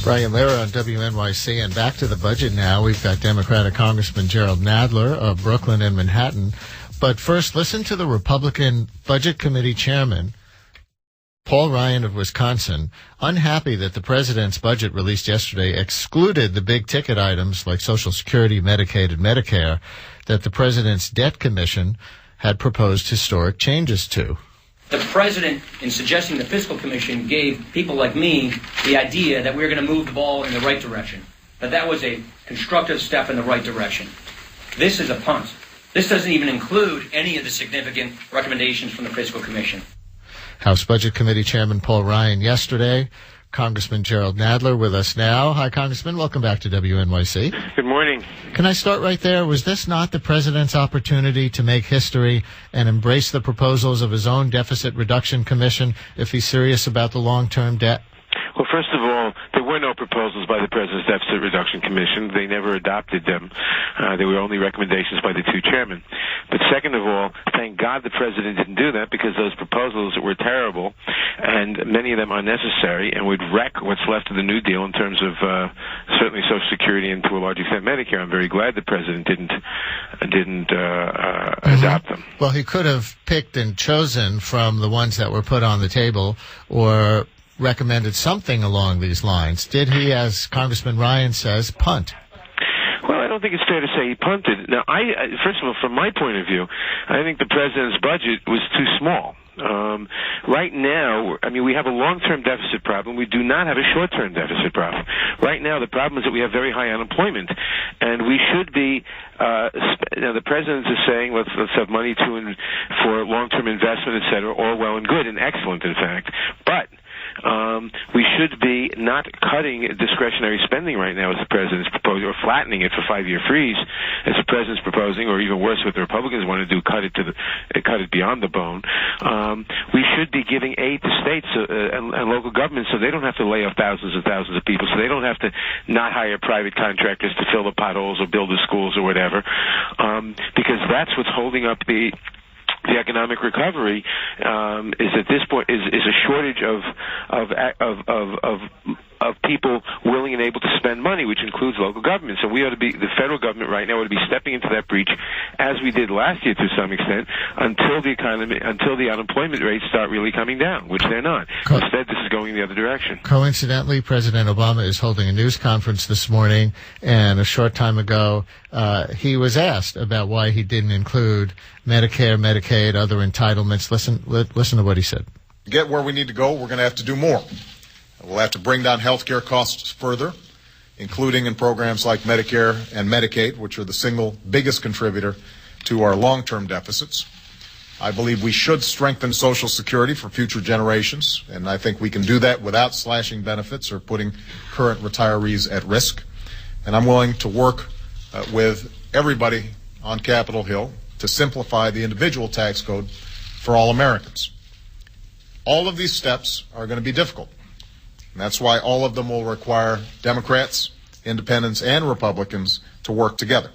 Brian Lehrer on WNYC, and back to the budget now. We've got Democratic Congressman Gerald Nadler of Brooklyn and Manhattan. But first, listen to the Republican Budget Committee Chairman, Paul Ryan of Wisconsin, unhappy that the president's budget released yesterday excluded the big-ticket items like Social Security, Medicaid, and Medicare that the president's debt commission had proposed historic changes to. The president, in suggesting the fiscal commission, gave people like me the idea that we were going to move the ball in the right direction, that was a constructive step in the right direction. This is a punt. This doesn't even include any of the significant recommendations from the fiscal commission. House Budget Committee Chairman Paul Ryan yesterday. Congressman Gerald Nadler with us now. Hi, Congressman. Welcome back to WNYC. Good morning. Can I start right there? Was this not the president's opportunity to make history and embrace the proposals of his own deficit reduction commission if he's serious about the long-term debt? Well, first of all, there were no proposals by the President's Deficit Reduction Commission. They never adopted them. There were only recommendations by the two chairmen. But second of all, thank God the President didn't do that, because those proposals were terrible, and many of them unnecessary, and would wreck what's left of the New Deal in terms of certainly Social Security and to a large extent Medicare. I'm very glad the President didn't adopt them. Well, he could have picked and chosen from the ones that were put on the table, or recommended something along these lines. Did he, as Congressman Ryan says, punt? Well, I don't think it's fair to say he punted. Now, first of all, from my point of view, I think the president's budget was too small. Right now, we have a long-term deficit problem. We do not have a short-term deficit problem. Right now, the problem is that we have very high unemployment, and we should be. The president is saying let's have money for long-term investment, et cetera. All well and good and excellent, in fact, but we should be not cutting discretionary spending right now, as the president's proposing, or flattening it for 5-year freeze, as the president's proposing, or even worse, what the Republicans want to do, cut it beyond the bone. We should be giving aid to states and local governments, so they don't have to lay off thousands and thousands of people, so they don't have to not hire private contractors to fill the potholes or build the schools or whatever, because that's what's holding up the economic recovery. Is at this point is a shortage of people willing and able to spend money, which includes local governments. And the federal government right now ought to be stepping into that breach, as we did last year to some extent, until the unemployment rates start really coming down, which they're not. Instead, this is going the other direction. Coincidentally, President Obama is holding a news conference this morning, and a short time ago, he was asked about why he didn't include Medicare, Medicaid, other entitlements. Listen to what he said. To get where we need to go, we're going to have to do more. We'll have to bring down health care costs further, including in programs like Medicare and Medicaid, which are the single biggest contributor to our long-term deficits. I believe we should strengthen Social Security for future generations, and I think we can do that without slashing benefits or putting current retirees at risk. And I'm willing to work with everybody on Capitol Hill to simplify the individual tax code for all Americans. All of these steps are going to be difficult. And that's why all of them will require Democrats, independents, and Republicans to work together.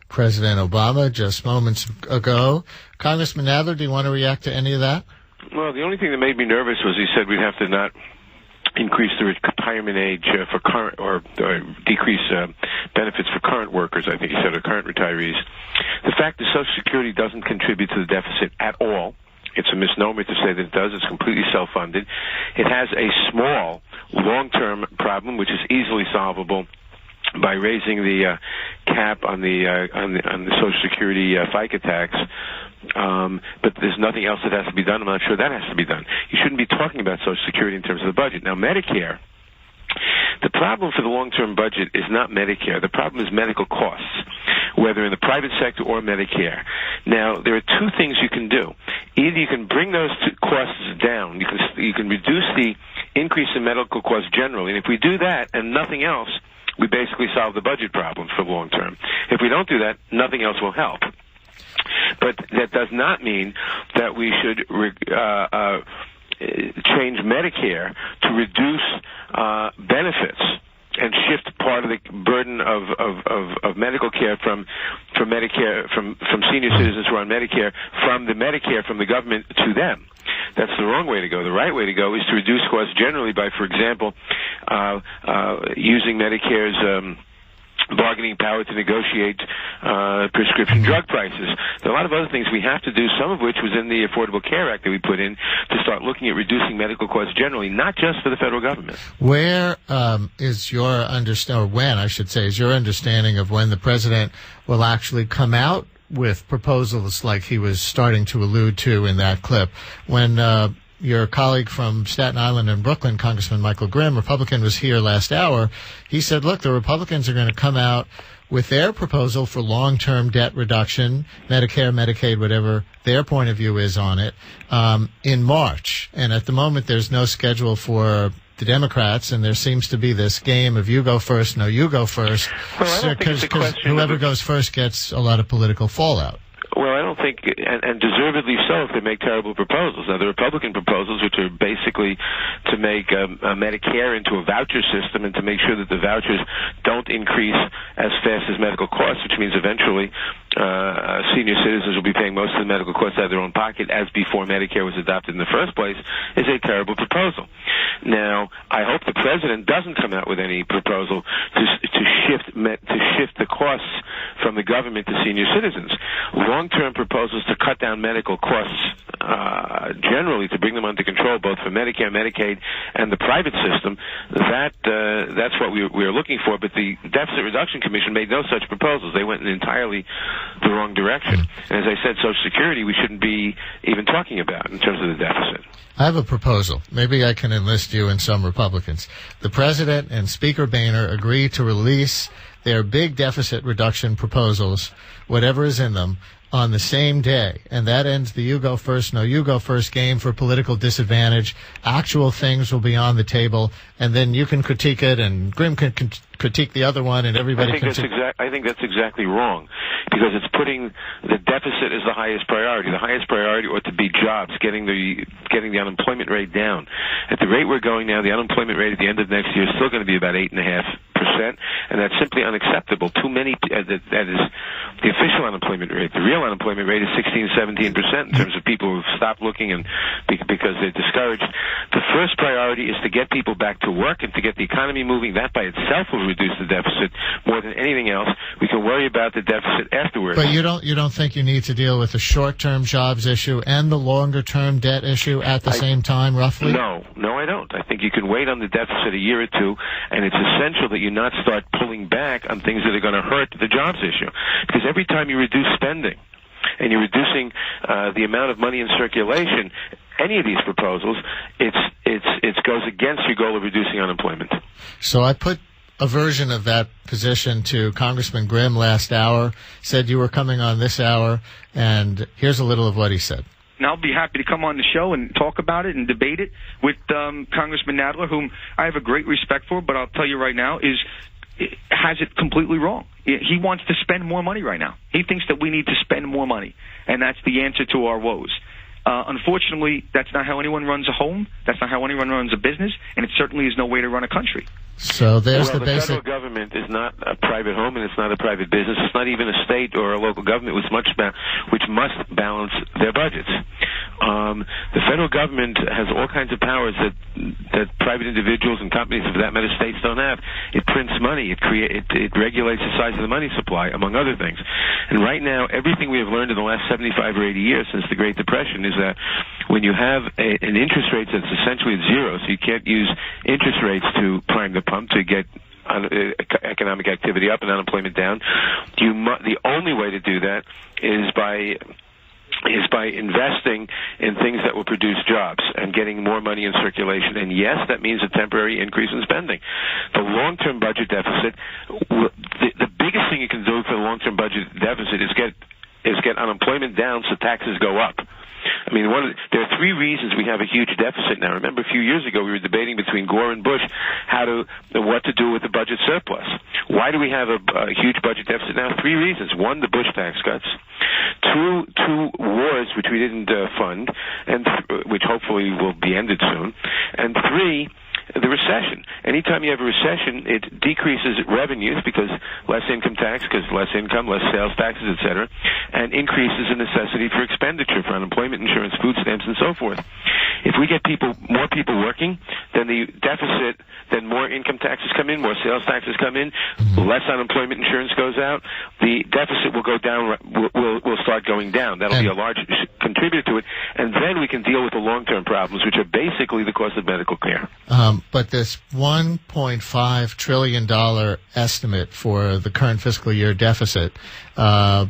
President Obama just moments ago. Congressman Nadler, do you want to react to any of that? Well, the only thing that made me nervous was he said we'd have to not increase the retirement age for current, or decrease benefits for current workers, I think he said, or current retirees. The fact that Social Security doesn't contribute to the deficit at all. It's a misnomer to say that it does. It's completely self-funded. It has a small, long-term problem, which is easily solvable by raising the cap on the Social Security FICA tax. But there's nothing else that has to be done. I'm not sure that has to be done. You shouldn't be talking about Social Security in terms of the budget. Now, Medicare. The problem for the long-term budget is not Medicare. The problem is medical costs, whether in the private sector or Medicare. Now, there are two things you can do. Either you can bring those costs down. You can reduce the increase in medical costs generally. And if we do that and nothing else, we basically solve the budget problem for long term. If we don't do that, nothing else will help. But that does not mean that we should change Medicare to reduce benefits and shift part of the burden of medical care from Medicare from senior citizens who are on Medicare from the government to them. That's the wrong way to go. The right way to go is to reduce costs generally by, for example, using Medicare's bargaining power to negotiate prescription drug prices. There are a lot of other things we have to do, some of which was in the Affordable Care Act that we put in to start looking at reducing medical costs generally, not just for the federal government. Where is your understanding, or when, I should say, is your understanding of when the president will actually come out with proposals like he was starting to allude to in that clip? When your colleague from Staten Island and Brooklyn, Congressman Michael Grimm, Republican, was here last hour, he said, look, the Republicans are going to come out with their proposal for long-term debt reduction, Medicare, Medicaid, whatever their point of view is on it, in March. And at the moment, there's no schedule for the Democrats, and there seems to be this game of you go first, no, you go first, because whoever goes first gets a lot of political fallout. Well, I don't think, and deservedly so, if they make terrible proposals. Now, the Republican proposals, which are basically to make Medicare into a voucher system and to make sure that the vouchers don't increase as fast as medical costs, which means eventually senior citizens will be paying most of the medical costs out of their own pocket, as before Medicare was adopted in the first place, is a terrible proposal. Now, I hope the president doesn't come out with any proposal to shift the costs from the government to senior citizens. Long-term proposals to cut down medical costs generally, to bring them under control, both for Medicare, Medicaid, and the private system, that's what we are looking for. But the Deficit Reduction Commission made no such proposals. They went in entirely the wrong direction. And as I said, Social Security we shouldn't be even talking about in terms of the deficit. I have a proposal. Maybe I can enlist you and some Republicans. The president and Speaker Boehner agree to release their big deficit reduction proposals, whatever is in them, on the same day, and that ends the you go first, no, you go first game for political disadvantage. Actual things will be on the table, and then you can critique it, and Grimm can critique the other one, and everybody can... I think that's exactly wrong, because it's putting the deficit as the highest priority. The highest priority ought to be jobs, getting the unemployment rate down. At the rate we're going now, the unemployment rate at the end of next year is still going to be about 8.5%, and that's simply unacceptable. Too many, that is the official unemployment rate. The real unemployment rate is 16-17% in terms of people who've stopped looking and because they're discouraged. The first priority is to get people back to work and to get the economy moving. That by itself will reduce the deficit more than anything else. We can worry about the deficit afterwards. But you don't think you need to deal with the short-term jobs issue and the longer-term debt issue at the same time, roughly? No, I don't. I think you can wait on the deficit a year or two, and it's essential that you not start pulling back on things that are going to hurt the jobs issue. Because every time you reduce spending and you're reducing the amount of money in circulation, any of these proposals, it goes against your goal of reducing unemployment. So I put a version of that position to Congressman Grimm last hour, said you were coming on this hour, and here's a little of what he said. And I'll be happy to come on the show and talk about it and debate it with Congressman Nadler, whom I have a great respect for, but I'll tell you right now, has it completely wrong. He wants to spend more money right now. He thinks that we need to spend more money, and that's the answer to our woes. Unfortunately, that's not how anyone runs a home. That's not how anyone runs a business, and it certainly is no way to run a country. So there's the basic... federal government is not a private home, and it's not a private business. It's not even a state or a local government which must balance their budgets. The federal government has all kinds of powers that private individuals and companies, for that matter, states don't have. It prints money. It regulates the size of the money supply, among other things. And right now, everything we have learned in the last 75 or 80 years since the Great Depression is that when you have an interest rate that's essentially at zero, so you can't use interest rates to prime the pump to get economic activity up and unemployment down, the only way to do that is by investing in things that will produce jobs and getting more money in circulation. And yes, that means a temporary increase in spending. The long-term budget deficit, the biggest thing you can do for the long-term budget deficit is get unemployment down so taxes go up. I mean, there are three reasons we have a huge deficit now. Remember, a few years ago, we were debating between Gore and Bush what to do with the budget surplus. Why do we have a huge budget deficit now? Three reasons. One, the Bush tax cuts. Two wars, which we didn't fund, and which hopefully will be ended soon. And three, the recession. Anytime you have a recession, it decreases revenues because less income tax, because less income, less sales taxes, etc., and increases the necessity for expenditure for unemployment insurance, food stamps, and so forth. If we get more people working, then the deficit, then more income taxes come in, more sales taxes come in, less unemployment insurance goes out, the deficit will go down, will start going down. That'll be a large contributor to it, and then we can deal with the long-term problems, which are basically the cost of medical care. But this $1.5 trillion estimate for the current fiscal year deficit, a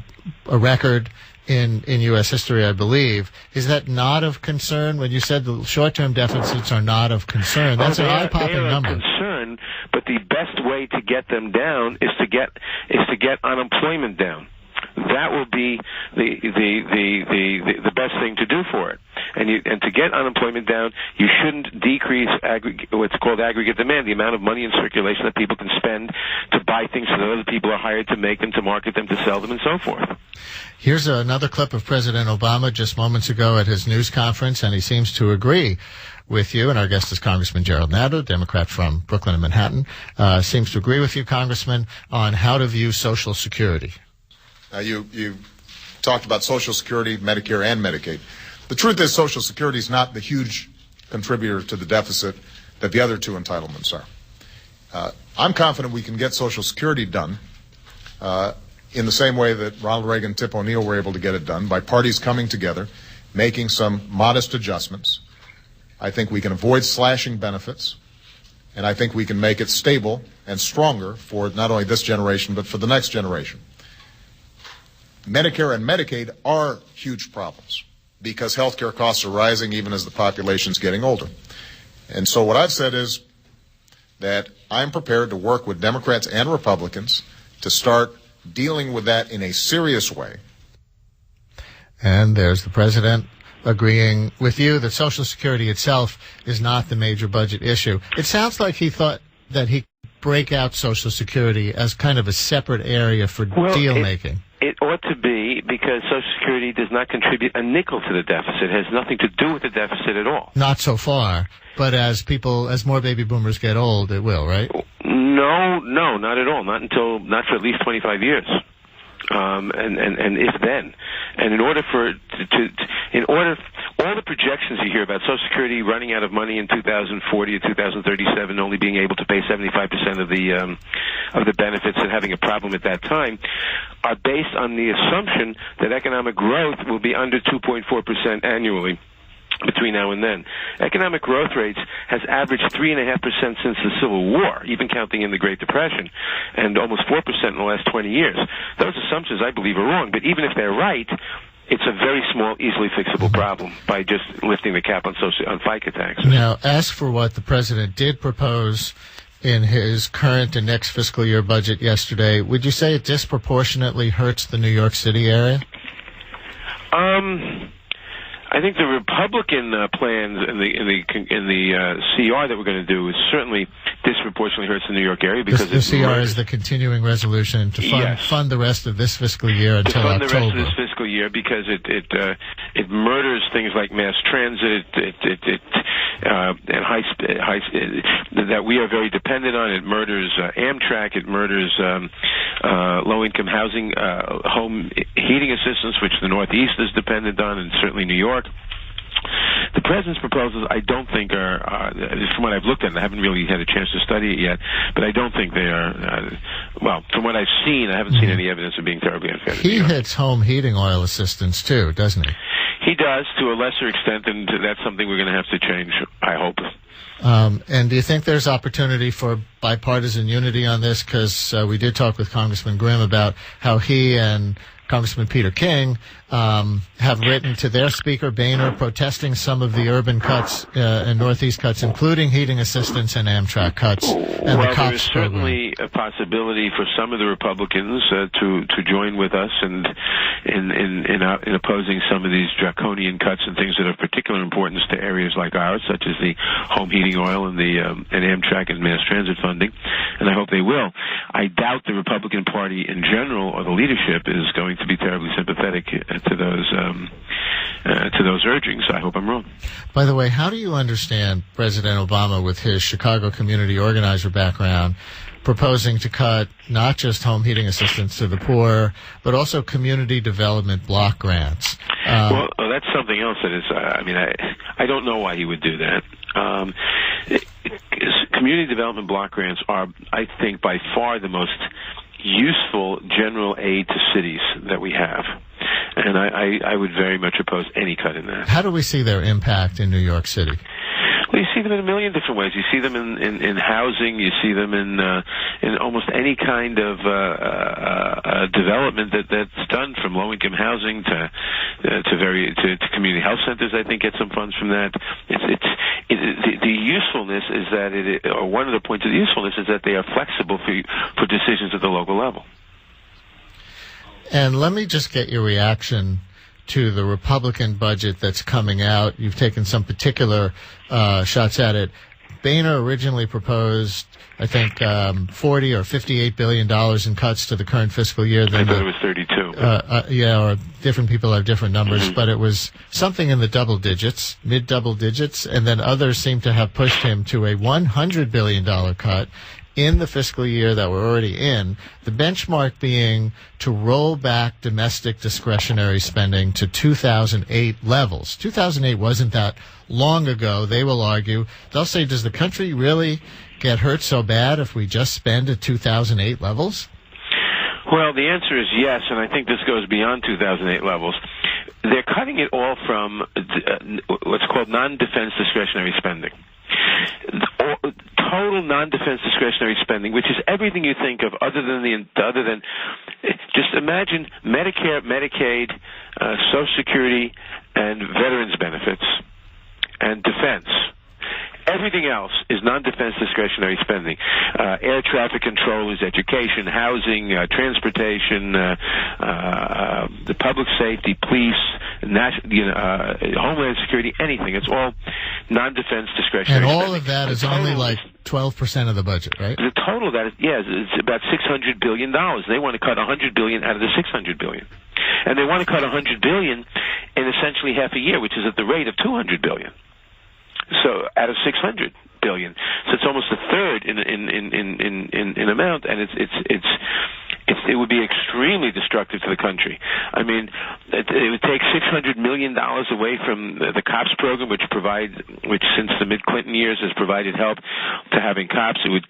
record in U.S. history, I believe, is that not of concern? When you said the short-term deficits are not of concern, that's an eye-popping number. They are of concern, but the best way to get them down is to get unemployment down. That will be the best thing to do for it. And to get unemployment down, you shouldn't decrease what's called aggregate demand, the amount of money in circulation that people can spend to buy things that other people are hired to make them, to market them, to sell them, and so forth. Here's another clip of President Obama just moments ago at his news conference, and he seems to agree with you. And our guest is Congressman Gerald Nadler, Democrat from Brooklyn and Manhattan. Seems to agree with you, Congressman, on how to view Social Security. You talked about Social Security, Medicare, and Medicaid. The truth is Social Security is not the huge contributor to the deficit that the other two entitlements are. I'm confident we can get Social Security done in the same way that Ronald Reagan and Tip O'Neill were able to get it done, by parties coming together, making some modest adjustments. I think we can avoid slashing benefits, and I think we can make it stable and stronger for not only this generation, but for the next generation. Medicare and Medicaid are huge problems because health care costs are rising even as the population's getting older. And so what I've said is that I'm prepared to work with Democrats and Republicans to start dealing with that in a serious way. And there's the president agreeing with you that Social Security itself is not the major budget issue. It sounds like he thought that he could break out Social Security as kind of a separate area for deal-making. It ought to be, because Social Security does not contribute a nickel to the deficit. It has nothing to do with the deficit at all. Not so far, but as more baby boomers get old, it will, right? No, not at all. Not for at least 25 years. And if then. And in order all the projections you hear about Social Security running out of money in 2040 or 2037, only being able to pay 75% of the benefits and having a problem at that time, are based on the assumption that economic growth will be under 2.4% annually between now and then. Economic growth rates has averaged 3.5% since the Civil War, even counting in the Great Depression, and almost 4% in the last 20 years. Those assumptions, I believe, are wrong, but even if they're right, it's a very small, easily fixable problem by just lifting the cap on FICA taxes. Now, as for what the president did propose in his current and next fiscal year budget yesterday, would you say it disproportionately hurts the New York City area? I think the Republican plans in the CR that we're going to do is certainly disproportionately hurts the New York area because the CR is the continuing resolution to fund the rest of this fiscal year until October. The rest of this fiscal year because it murders things like mass transit, and that we are very dependent on. It murders Amtrak. It murders low-income housing, home heating assistance, which the Northeast is dependent on, and certainly New York. The president's proposals, I don't think are, from what I've looked at, I haven't really had a chance to study it yet, but I don't think they are, from what I've seen, I haven't seen any evidence of being terribly unfair. He hits home heating oil assistance, too, doesn't he? He does, to a lesser extent, and that's something we're going to have to change, I hope. And do you think there's opportunity for bipartisan unity on this? Because we did talk with Congressman Grimm about how he and Congressman Peter King have written to their Speaker Boehner protesting some of the urban cuts and Northeast cuts, including heating assistance and Amtrak cuts and the COPS there's certainly a possibility for some of the Republicans to join with us and in opposing some of these draconian cuts and things that are of particular importance to areas like ours, such as the home heating oil and the and Amtrak and mass transit funding, and I hope they will. I doubt the Republican Party in general or the leadership is going to be terribly sympathetic to those urgings. I hope I'm wrong. By the way, how do you understand President Obama, with his Chicago community organizer background, proposing to cut not just home heating assistance to the poor, but also community development block grants? Well, that's something else that is, I don't know why he would do that. Community development block grants are, I think, by far the most useful general aid to cities that we have. And I would very much oppose any cut in that. How do we see their impact in New York City? Well, you see them in a million different ways. You see them in housing. You see them in almost any kind of development that's done, from low-income housing to community health centers. I think get some funds from that. The usefulness is that or one of the points of the usefulness is that they are flexible for decisions at the local level. And let me just get your reaction to the Republican budget that's coming out. You've taken some particular shots at it. Boehner originally proposed, I think, $40 or $58 billion in cuts to the current fiscal year. I thought it was 32. Or different people have different numbers, but it was something in the double digits, mid-double digits, and then others seem to have pushed him to a $100 billion cut in the fiscal year that we're already in, the benchmark being to roll back domestic discretionary spending to 2008 levels. 2008 wasn't that long ago, they will argue. They'll say, does the country really get hurt so bad if we just spend at 2008 levels? Well, the answer is yes, and I think this goes beyond 2008 levels. They're cutting it all from what's called non-defense discretionary spending. Total non-defense discretionary spending, which is everything you think of other than just imagine Medicare, Medicaid, Social Security, and veterans benefits, and defense. Everything else is non-defense discretionary spending. Air traffic controllers, education, housing, transportation, the public safety, police, homeland security, anything. It's all non-defense discretionary spending. And all spending. of that is only like 12% of the budget, right? The total of that is, it's about $600 billion. They want to cut $100 billion out of the $600 billion. And they want to cut $100 billion in essentially half a year, which is at the rate of $200 billion. So out of $600 billion, so it's almost a third in amount, and it would be extremely destructive to the country. I mean, it would take $600 million away from the cops program, which since the mid-Clinton years has provided help to having cops. It would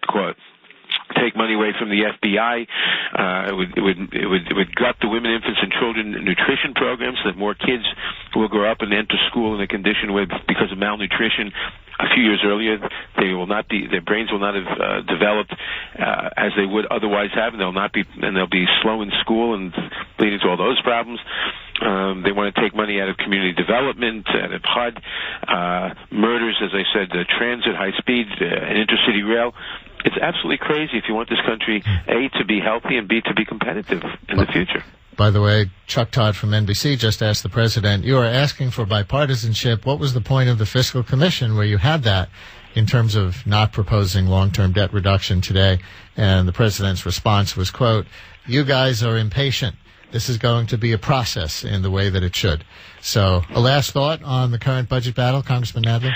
take money away from the FBI. It would gut the women, infants, and children nutrition programs so that more kids will grow up and enter school in a condition where, because of malnutrition, a few years earlier, their brains will not have developed as they would otherwise have, and they'll be slow in school and leading to all those problems. They want to take money out of community development, out of HUD, murders, as I said, transit, high speed, and intercity rail. It's absolutely crazy if you want this country, A, to be healthy, and B, to be competitive in the future. By the way, Chuck Todd from NBC just asked the president, you are asking for bipartisanship. What was the point of the Fiscal Commission where you had that in terms of not proposing long-term debt reduction today? And the president's response was, quote, you guys are impatient. This is going to be a process in the way that it should. So a last thought on the current budget battle, Congressman Nadler?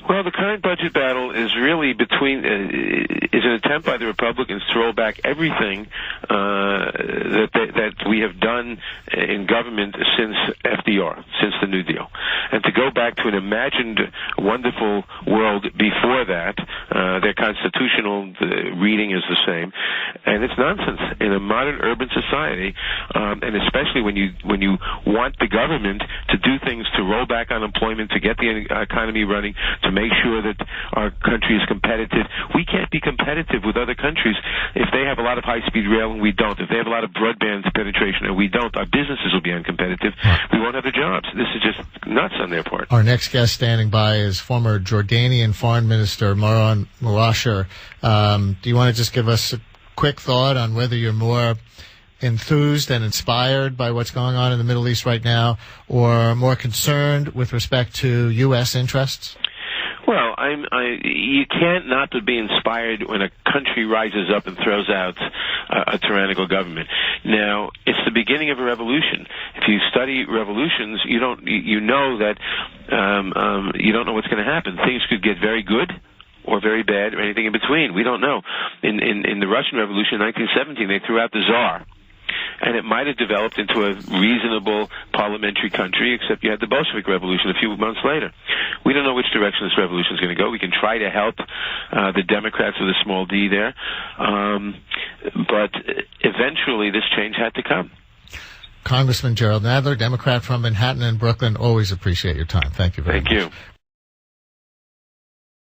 Well, the current budget battle is really is an attempt by the Republicans to roll back everything that we have done in government since FDR, since the New Deal, and to go back to an imagined wonderful world before that. Their constitutional reading is the same, and it's nonsense in a modern urban society, and especially when you want the government to do things to roll back unemployment, to get the economy running, to make sure that our country is competitive. We can't be competitive with other countries if they have a lot of high-speed rail and we don't. If they have a lot of broadband penetration and we don't, our businesses will be uncompetitive. We won't have the jobs. This is just nuts on their part. Our next guest standing by is former Jordanian Foreign Minister Marouane Mouasher. Do you want to just give us a quick thought on whether you're more enthused and inspired by what's going on in the Middle East right now, or more concerned with respect to U.S. interests? Well, you can't not to be inspired when a country rises up and throws out a tyrannical government. Now, it's the beginning of a revolution. If you study revolutions, you know that you don't know what's going to happen. Things could get very good or very bad or anything in between. We don't know. In the Russian Revolution in 1917, they threw out the Tsar. And it might have developed into a reasonable parliamentary country, except you had the Bolshevik Revolution a few months later. We don't know which direction this revolution is going to go. We can try to help the Democrats with a small d there. But eventually this change had to come. Congressman Gerald Nadler, Democrat from Manhattan and Brooklyn, always appreciate your time. Thank you very much. Thank you.